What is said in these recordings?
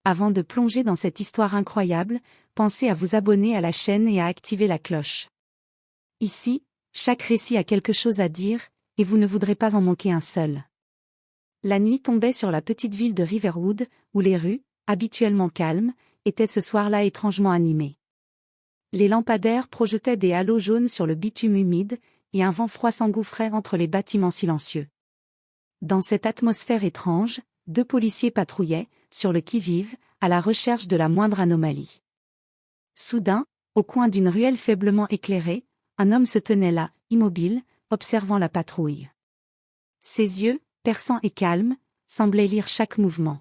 Avant de plonger dans cette histoire incroyable, pensez à vous abonner à la chaîne et à activer la cloche. Ici, chaque récit a quelque chose à dire, et vous ne voudrez pas en manquer un seul. La nuit tombait sur la petite ville de Riverwood, où les rues, habituellement calmes, étaient ce soir-là étrangement animées. Les lampadaires projetaient des halos jaunes sur le bitume humide, et un vent froid s'engouffrait entre les bâtiments silencieux. Dans cette atmosphère étrange, 2 policiers patrouillaient, sur le qui-vive, à la recherche de la moindre anomalie. Soudain, au coin d'une ruelle faiblement éclairée, un homme se tenait là, immobile, observant la patrouille. Ses yeux, perçants et calmes, semblaient lire chaque mouvement.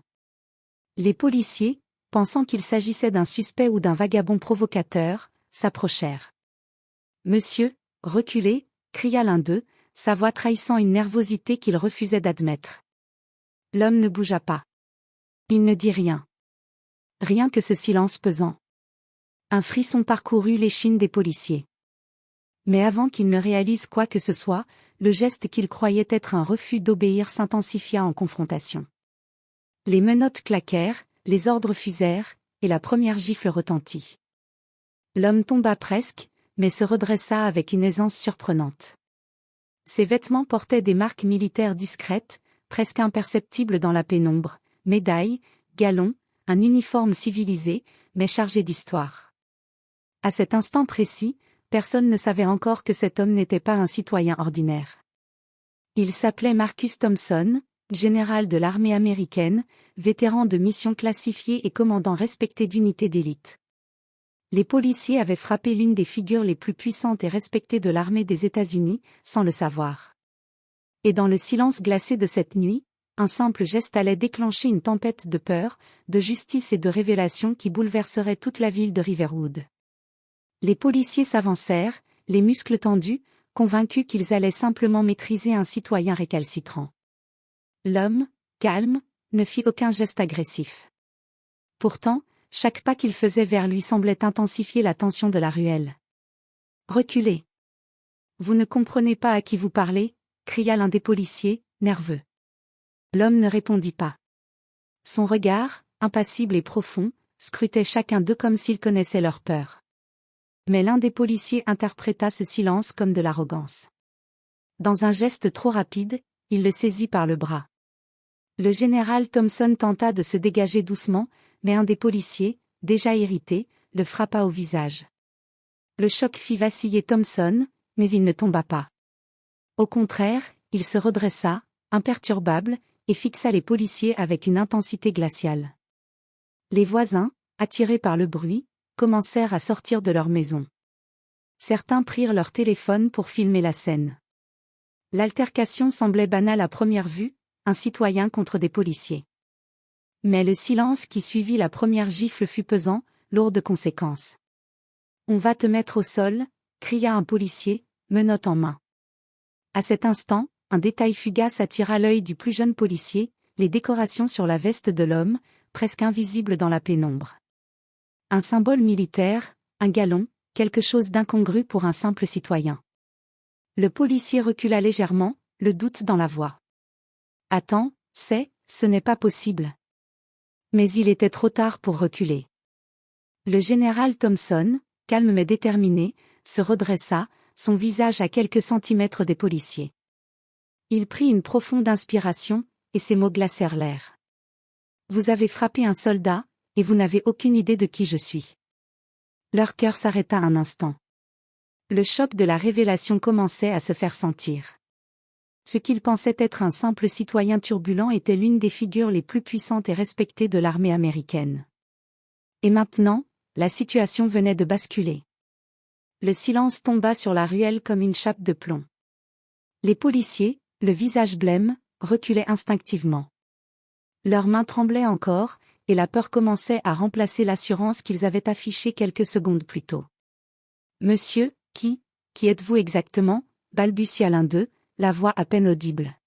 Les policiers, pensant qu'il s'agissait d'un suspect ou d'un vagabond provocateur, s'approchèrent. « Monsieur, reculez !» cria l'un d'eux, sa voix trahissant une nervosité qu'il refusait d'admettre. L'homme ne bougea pas. Il ne dit rien. Rien que ce silence pesant. Un frisson parcourut l'échine des policiers. Mais avant qu'ils ne réalisent quoi que ce soit, le geste qu'ils croyaient être un refus d'obéir s'intensifia en confrontation. Les menottes claquèrent, les ordres fusèrent, et la première gifle retentit. L'homme tomba presque, mais se redressa avec une aisance surprenante. Ses vêtements portaient des marques militaires discrètes, presque imperceptibles dans la pénombre, médailles, galons, un uniforme civilisé, mais chargé d'histoire. À cet instant précis, personne ne savait encore que cet homme n'était pas un citoyen ordinaire. Il s'appelait Marcus Thompson, général de l'armée américaine, vétéran de missions classifiées et commandant respecté d'unités d'élite. Les policiers avaient frappé l'une des figures les plus puissantes et respectées de l'armée des États-Unis, sans le savoir. Et dans le silence glacé de cette nuit, un simple geste allait déclencher une tempête de peur, de justice et de révélation qui bouleverserait toute la ville de Riverwood. Les policiers s'avancèrent, les muscles tendus, convaincus qu'ils allaient simplement maîtriser un citoyen récalcitrant. L'homme, calme, ne fit aucun geste agressif. Pourtant, chaque pas qu'il faisait vers lui semblait intensifier la tension de la ruelle. « Reculez !»« Vous ne comprenez pas à qui vous parlez ?» cria l'un des policiers, nerveux. L'homme ne répondit pas. Son regard, impassible et profond, scrutait chacun d'eux comme s'il connaissait leur peur. Mais l'un des policiers interpréta ce silence comme de l'arrogance. Dans un geste trop rapide, il le saisit par le bras. Le général Thompson tenta de se dégager doucement, mais un des policiers, déjà irrité, le frappa au visage. Le choc fit vaciller Thompson, mais il ne tomba pas. Au contraire, il se redressa, imperturbable, et fixa les policiers avec une intensité glaciale. Les voisins, attirés par le bruit, commencèrent à sortir de leur maison. Certains prirent leur téléphone pour filmer la scène. L'altercation semblait banale à première vue, un citoyen contre des policiers. Mais le silence qui suivit la première gifle fut pesant, lourd de conséquences. « On va te mettre au sol !» cria un policier, menotte en main. À cet instant, un détail fugace attira l'œil du plus jeune policier, les décorations sur la veste de l'homme, presque invisibles dans la pénombre. Un symbole militaire, un galon, quelque chose d'incongru pour un simple citoyen. Le policier recula légèrement, le doute dans la voix. « Attends, ce n'est pas possible. » Mais il était trop tard pour reculer. Le général Thompson, calme mais déterminé, se redressa, son visage à quelques centimètres des policiers. Il prit une profonde inspiration, et ses mots glacèrent l'air. « Vous avez frappé un soldat, et vous n'avez aucune idée de qui je suis. » Leur cœur s'arrêta un instant. Le choc de la révélation commençait à se faire sentir. Ce qu'ils pensaient être un simple citoyen turbulent était l'une des figures les plus puissantes et respectées de l'armée américaine. Et maintenant, la situation venait de basculer. Le silence tomba sur la ruelle comme une chape de plomb. Les policiers, le visage blême, reculaient instinctivement. Leurs mains tremblaient encore, et la peur commençait à remplacer l'assurance qu'ils avaient affichée quelques secondes plus tôt. « Monsieur, qui êtes-vous exactement ?» balbutia l'un d'eux, la voix à peine audible.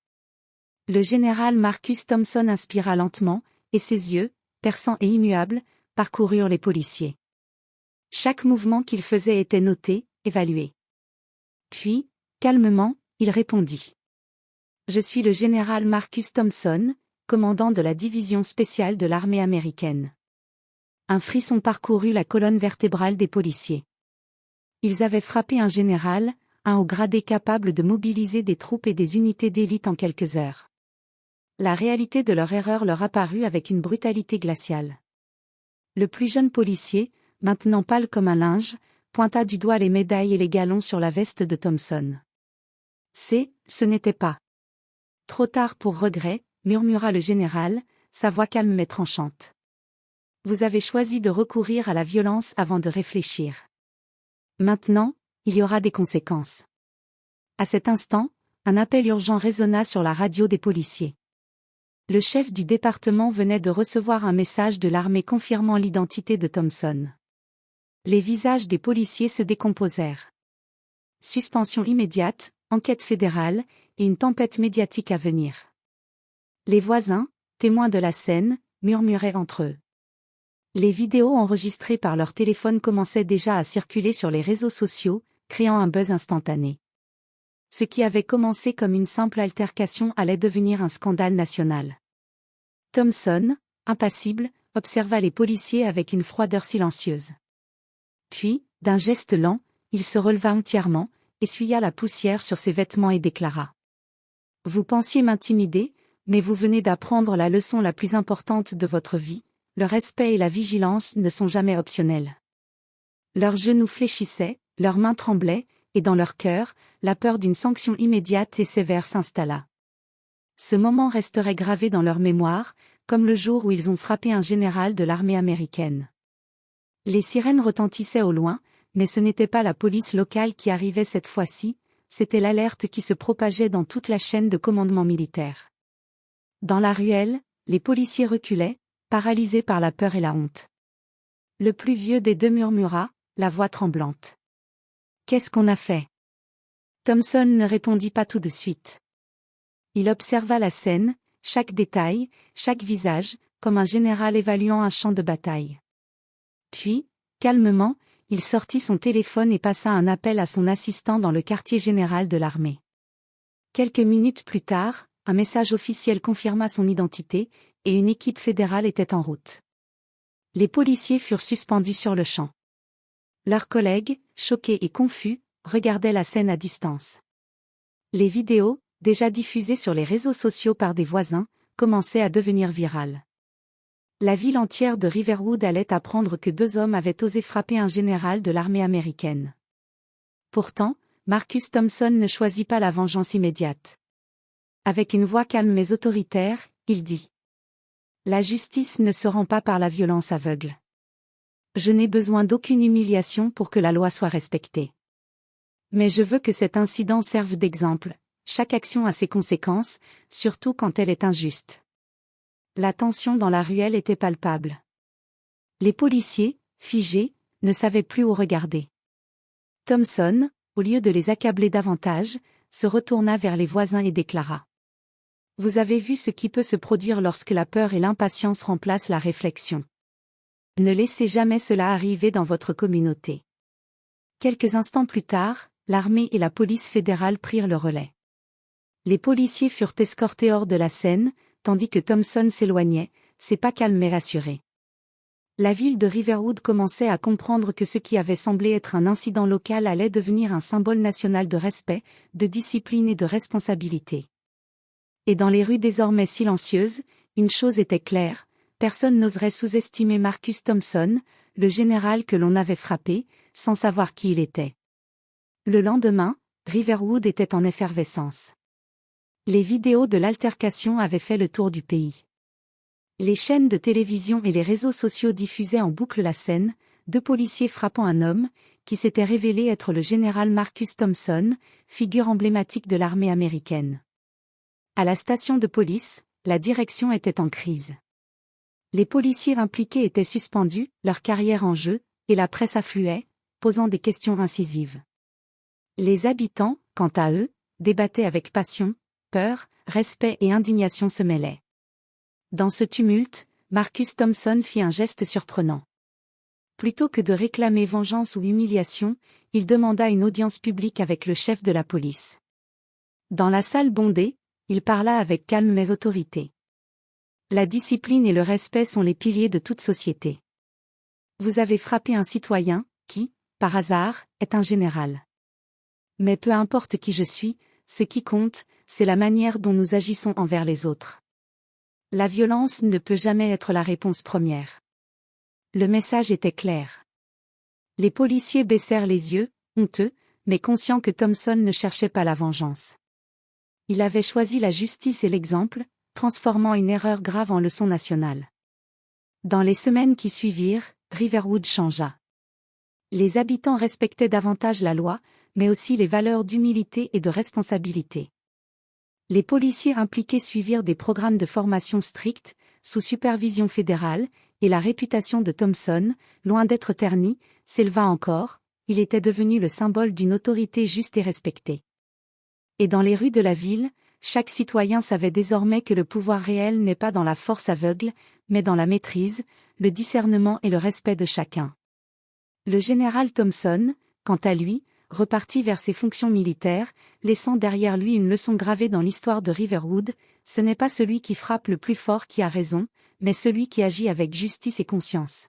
Le général Marcus Thompson inspira lentement, et ses yeux, perçants et immuables, parcoururent les policiers. Chaque mouvement qu'il faisait était noté, évalué. Puis, calmement, il répondit. « Je suis le général Marcus Thompson, commandant de la division spéciale de l'armée américaine. Un frisson parcourut la colonne vertébrale des policiers. Ils avaient frappé un général, un haut gradé capable de mobiliser des troupes et des unités d'élite en quelques heures. La réalité de leur erreur leur apparut avec une brutalité glaciale. Le plus jeune policier, maintenant pâle comme un linge, pointa du doigt les médailles et les galons sur la veste de Thompson. Ce n'était pas. Trop tard pour regret, murmura le général, sa voix calme mais tranchante. Vous avez choisi de recourir à la violence avant de réfléchir. Maintenant, il y aura des conséquences. À cet instant, un appel urgent résonna sur la radio des policiers. Le chef du département venait de recevoir un message de l'armée confirmant l'identité de Thompson. Les visages des policiers se décomposèrent. Suspension immédiate, enquête fédérale, et une tempête médiatique à venir. Les voisins, témoins de la scène, murmuraient entre eux. Les vidéos enregistrées par leur téléphone commençaient déjà à circuler sur les réseaux sociaux, créant un buzz instantané. Ce qui avait commencé comme une simple altercation allait devenir un scandale national. Thompson, impassible, observa les policiers avec une froideur silencieuse. Puis, d'un geste lent, il se releva entièrement, essuya la poussière sur ses vêtements et déclara. « Vous pensiez m'intimider, mais vous venez d'apprendre la leçon la plus importante de votre vie, le respect et la vigilance ne sont jamais optionnels. » Leurs genoux fléchissaient, leurs mains tremblaient, et dans leur cœur, la peur d'une sanction immédiate et sévère s'installa. Ce moment resterait gravé dans leur mémoire, comme le jour où ils ont frappé un général de l'armée américaine. Les sirènes retentissaient au loin, mais ce n'était pas la police locale qui arrivait cette fois-ci, c'était l'alerte qui se propageait dans toute la chaîne de commandement militaire. Dans la ruelle, les policiers reculaient, paralysés par la peur et la honte. Le plus vieux des deux murmura, la voix tremblante. « Qu'est-ce qu'on a fait ?» Thompson ne répondit pas tout de suite. Il observa la scène, chaque détail, chaque visage, comme un général évaluant un champ de bataille. Puis, calmement, il sortit son téléphone et passa un appel à son assistant dans le quartier général de l'armée. Quelques minutes plus tard, un message officiel confirma son identité, et une équipe fédérale était en route. Les policiers furent suspendus sur le champ. Leurs collègues, choqués et confus, regardaient la scène à distance. Les vidéos, déjà diffusées sur les réseaux sociaux par des voisins, commençaient à devenir virales. La ville entière de Riverwood allait apprendre que deux hommes avaient osé frapper un général de l'armée américaine. Pourtant, Marcus Thompson ne choisit pas la vengeance immédiate. Avec une voix calme mais autoritaire, il dit : « La justice ne se rend pas par la violence aveugle. Je n'ai besoin d'aucune humiliation pour que la loi soit respectée. Mais je veux que cet incident serve d'exemple, chaque action a ses conséquences, surtout quand elle est injuste. » La tension dans la ruelle était palpable. Les policiers, figés, ne savaient plus où regarder. Thompson, au lieu de les accabler davantage, se retourna vers les voisins et déclara : « Vous avez vu ce qui peut se produire lorsque la peur et l'impatience remplacent la réflexion. Ne laissez jamais cela arriver dans votre communauté. » Quelques instants plus tard, l'armée et la police fédérale prirent le relais. Les policiers furent escortés hors de la scène, tandis que Thompson s'éloignait, ses pas calmes et rassurés. La ville de Riverwood commençait à comprendre que ce qui avait semblé être un incident local allait devenir un symbole national de respect, de discipline et de responsabilité. Et dans les rues désormais silencieuses, une chose était claire, personne n'oserait sous-estimer Marcus Thompson, le général que l'on avait frappé, sans savoir qui il était. Le lendemain, Riverwood était en effervescence. Les vidéos de l'altercation avaient fait le tour du pays. Les chaînes de télévision et les réseaux sociaux diffusaient en boucle la scène, deux policiers frappant un homme, qui s'était révélé être le général Marcus Thompson, figure emblématique de l'armée américaine. À la station de police, la direction était en crise. Les policiers impliqués étaient suspendus, leur carrière en jeu, et la presse affluait, posant des questions incisives. Les habitants, quant à eux, débattaient avec passion, peur, respect et indignation se mêlaient. Dans ce tumulte, Marcus Thompson fit un geste surprenant. Plutôt que de réclamer vengeance ou humiliation, il demanda une audience publique avec le chef de la police. Dans la salle bondée, il parla avec calme mais autorité. La discipline et le respect sont les piliers de toute société. Vous avez frappé un citoyen, qui, par hasard, est un général. Mais peu importe qui je suis, ce qui compte, c'est la manière dont nous agissons envers les autres. La violence ne peut jamais être la réponse première. Le message était clair. Les policiers baissèrent les yeux, honteux, mais conscients que Thompson ne cherchait pas la vengeance. Il avait choisi la justice et l'exemple, transformant une erreur grave en leçon nationale. Dans les semaines qui suivirent, Riverwood changea. Les habitants respectaient davantage la loi, mais aussi les valeurs d'humilité et de responsabilité. Les policiers impliqués suivirent des programmes de formation stricts, sous supervision fédérale, et la réputation de Thompson, loin d'être ternie, s'éleva encore, il était devenu le symbole d'une autorité juste et respectée. Et dans les rues de la ville, chaque citoyen savait désormais que le pouvoir réel n'est pas dans la force aveugle, mais dans la maîtrise, le discernement et le respect de chacun. Le général Thompson, quant à lui, repartit vers ses fonctions militaires, laissant derrière lui une leçon gravée dans l'histoire de Riverwood, ce n'est pas celui qui frappe le plus fort qui a raison, mais celui qui agit avec justice et conscience.